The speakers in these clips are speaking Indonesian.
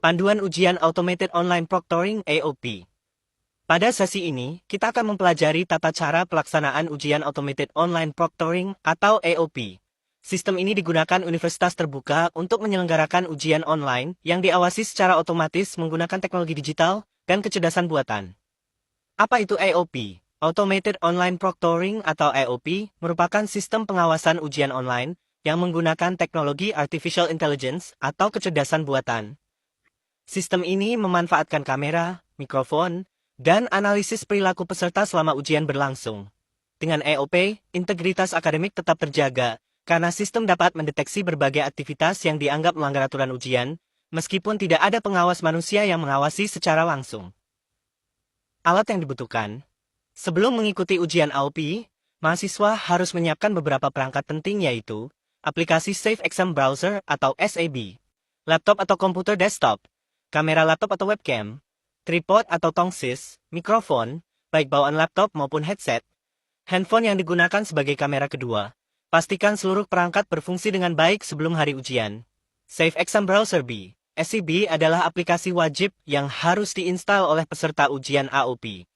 Panduan Ujian Automated Online Proctoring (AOP). Pada sesi ini, kita akan mempelajari tata cara pelaksanaan Ujian Automated Online Proctoring atau AOP. Sistem ini digunakan universitas terbuka untuk menyelenggarakan ujian online yang diawasi secara otomatis menggunakan teknologi digital dan kecerdasan buatan. Apa itu AOP? Automated Online Proctoring atau AOP merupakan sistem pengawasan ujian online yang menggunakan teknologi Artificial Intelligence atau kecerdasan buatan. Sistem ini memanfaatkan kamera, mikrofon, dan analisis perilaku peserta selama ujian berlangsung. Dengan AOP, integritas akademik tetap terjaga, karena sistem dapat mendeteksi berbagai aktivitas yang dianggap melanggar aturan ujian, meskipun tidak ada pengawas manusia yang mengawasi secara langsung. Alat yang dibutuhkan. Sebelum mengikuti ujian AOP, mahasiswa harus menyiapkan beberapa perangkat penting yaitu aplikasi Safe Exam Browser atau SAB, laptop atau komputer desktop, kamera laptop atau webcam, tripod atau tongsis, mikrofon, baik bawaan laptop maupun headset, handphone yang digunakan sebagai kamera kedua. Pastikan seluruh perangkat berfungsi dengan baik sebelum hari ujian. Safe Exam Browser B. SEB adalah aplikasi wajib yang harus diinstal oleh peserta ujian AOP.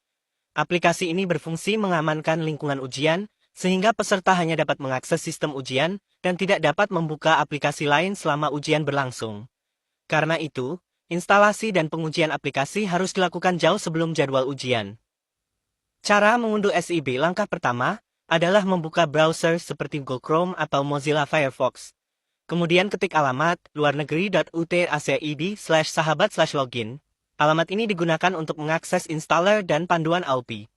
Aplikasi ini berfungsi mengamankan lingkungan ujian, sehingga peserta hanya dapat mengakses sistem ujian dan tidak dapat membuka aplikasi lain selama ujian berlangsung. Karena itu, instalasi dan pengujian aplikasi harus dilakukan jauh sebelum jadwal ujian. Cara mengunduh SEB langkah pertama adalah membuka browser seperti Google Chrome atau Mozilla Firefox. Kemudian ketik alamat luarnegeri.utacid/sahabat/login. Alamat ini digunakan untuk mengakses installer dan panduan AOP.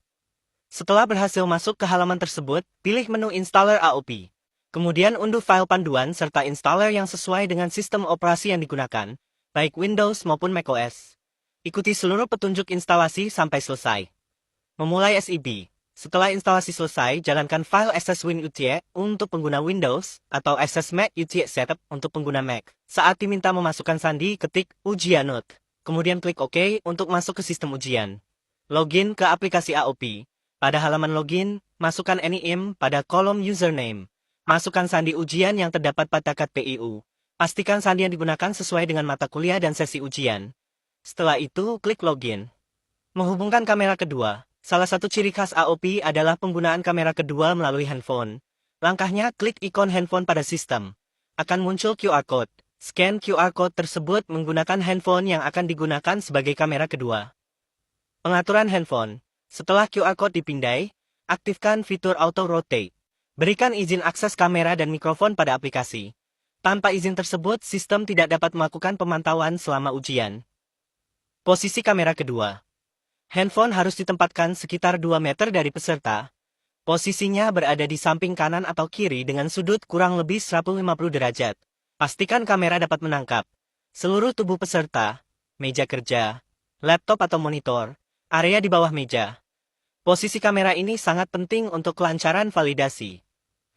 Setelah berhasil masuk ke halaman tersebut, pilih menu Installer AOP. Kemudian unduh file panduan serta installer yang sesuai dengan sistem operasi yang digunakan, baik Windows maupun macOS. Ikuti seluruh petunjuk instalasi sampai selesai. Memulai SEB. Setelah instalasi selesai, jalankan file access.win.utie untuk pengguna Windows atau access.mac.utie setup untuk pengguna Mac. Saat diminta memasukkan sandi, ketik ujianut. Kemudian klik OK untuk masuk ke sistem ujian. Login ke aplikasi AOP. Pada halaman login, masukkan NIM pada kolom username. Masukkan sandi ujian yang terdapat pada kad PIU. Pastikan sandi yang digunakan sesuai dengan mata kuliah dan sesi ujian. Setelah itu, klik login. Menghubungkan kamera kedua. Salah satu ciri khas AOP adalah penggunaan kamera kedua melalui handphone. Langkahnya, klik ikon handphone pada sistem. Akan muncul QR Code. Scan QR Code tersebut menggunakan handphone yang akan digunakan sebagai kamera kedua. Pengaturan handphone. Setelah QR Code dipindai, aktifkan fitur Auto Rotate. Berikan izin akses kamera dan mikrofon pada aplikasi. Tanpa izin tersebut, sistem tidak dapat melakukan pemantauan selama ujian. Posisi kamera kedua. Handphone harus ditempatkan sekitar 2 meter dari peserta. Posisinya berada di samping kanan atau kiri dengan sudut kurang lebih 150 derajat. Pastikan kamera dapat menangkap seluruh tubuh peserta, meja kerja, laptop atau monitor, area di bawah meja. Posisi kamera ini sangat penting untuk kelancaran validasi.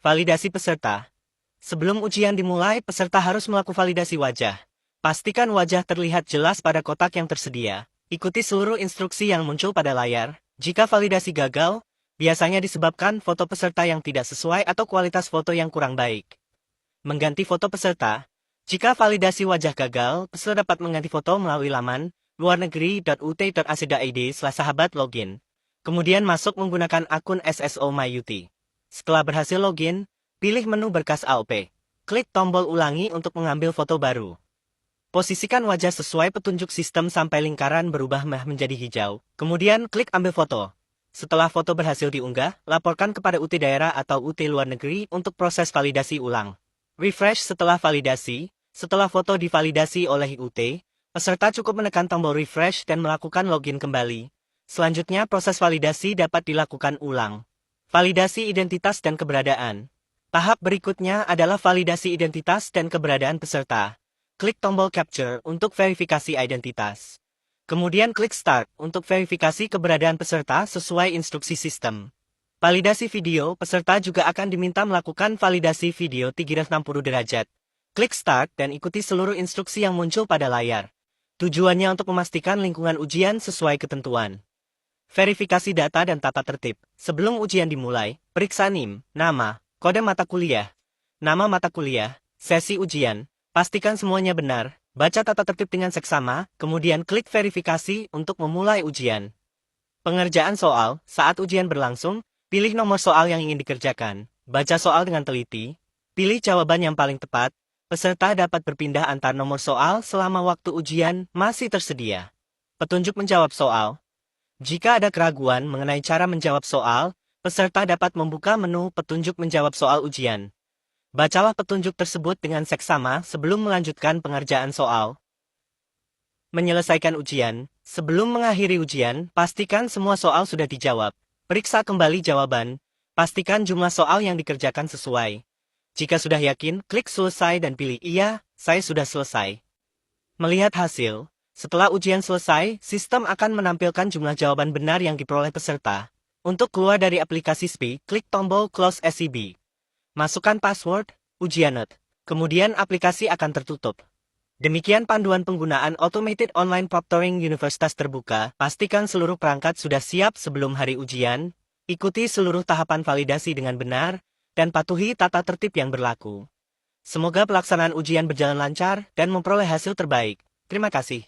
Validasi peserta. Sebelum ujian dimulai, peserta harus melakukan validasi wajah. Pastikan wajah terlihat jelas pada kotak yang tersedia. Ikuti seluruh instruksi yang muncul pada layar. Jika validasi gagal, biasanya disebabkan foto peserta yang tidak sesuai atau kualitas foto yang kurang baik. Mengganti foto peserta. Jika validasi wajah gagal, peserta dapat mengganti foto melalui laman luarnegeri.ut.ac.id/sahabat login. Kemudian masuk menggunakan akun SSO MyUT. Setelah berhasil login, pilih menu berkas AOP. Klik tombol ulangi untuk mengambil foto baru. Posisikan wajah sesuai petunjuk sistem sampai lingkaran berubah merah menjadi hijau. Kemudian klik ambil foto. Setelah foto berhasil diunggah, laporkan kepada UT daerah atau UT luar negeri untuk proses validasi ulang. Refresh setelah validasi. Setelah foto divalidasi oleh UT, peserta cukup menekan tombol refresh dan melakukan login kembali. Selanjutnya, proses validasi dapat dilakukan ulang. Validasi identitas dan keberadaan. Tahap berikutnya adalah validasi identitas dan keberadaan peserta. Klik tombol Capture untuk verifikasi identitas. Kemudian klik Start untuk verifikasi keberadaan peserta sesuai instruksi sistem. Validasi video, peserta juga akan diminta melakukan validasi video 360 derajat. Klik Start dan ikuti seluruh instruksi yang muncul pada layar. Tujuannya untuk memastikan lingkungan ujian sesuai ketentuan. Verifikasi data dan tata tertib. Sebelum ujian dimulai, periksa NIM, nama, kode mata kuliah, nama mata kuliah, sesi ujian. Pastikan semuanya benar. Baca tata tertib dengan seksama, kemudian klik verifikasi untuk memulai ujian. Pengerjaan soal, saat ujian berlangsung, pilih nomor soal yang ingin dikerjakan. Baca soal dengan teliti, pilih jawaban yang paling tepat. Peserta dapat berpindah antar nomor soal selama waktu ujian masih tersedia. Petunjuk menjawab soal. Jika ada keraguan mengenai cara menjawab soal, peserta dapat membuka menu petunjuk menjawab soal ujian. Bacalah petunjuk tersebut dengan seksama sebelum melanjutkan pengerjaan soal. Menyelesaikan ujian. Sebelum mengakhiri ujian, pastikan semua soal sudah dijawab. Periksa kembali jawaban. Pastikan jumlah soal yang dikerjakan sesuai. Jika sudah yakin, klik selesai dan pilih iya, saya sudah selesai. Melihat hasil. Setelah ujian selesai, sistem akan menampilkan jumlah jawaban benar yang diperoleh peserta. Untuk keluar dari aplikasi SPI, klik tombol Close SCB. Masukkan password, ujianet. Kemudian aplikasi akan tertutup. Demikian panduan penggunaan Automated Online Proctoring Universitas Terbuka. Pastikan seluruh perangkat sudah siap sebelum hari ujian. Ikuti seluruh tahapan validasi dengan benar, dan patuhi tata tertib yang berlaku. Semoga pelaksanaan ujian berjalan lancar dan memperoleh hasil terbaik. Terima kasih.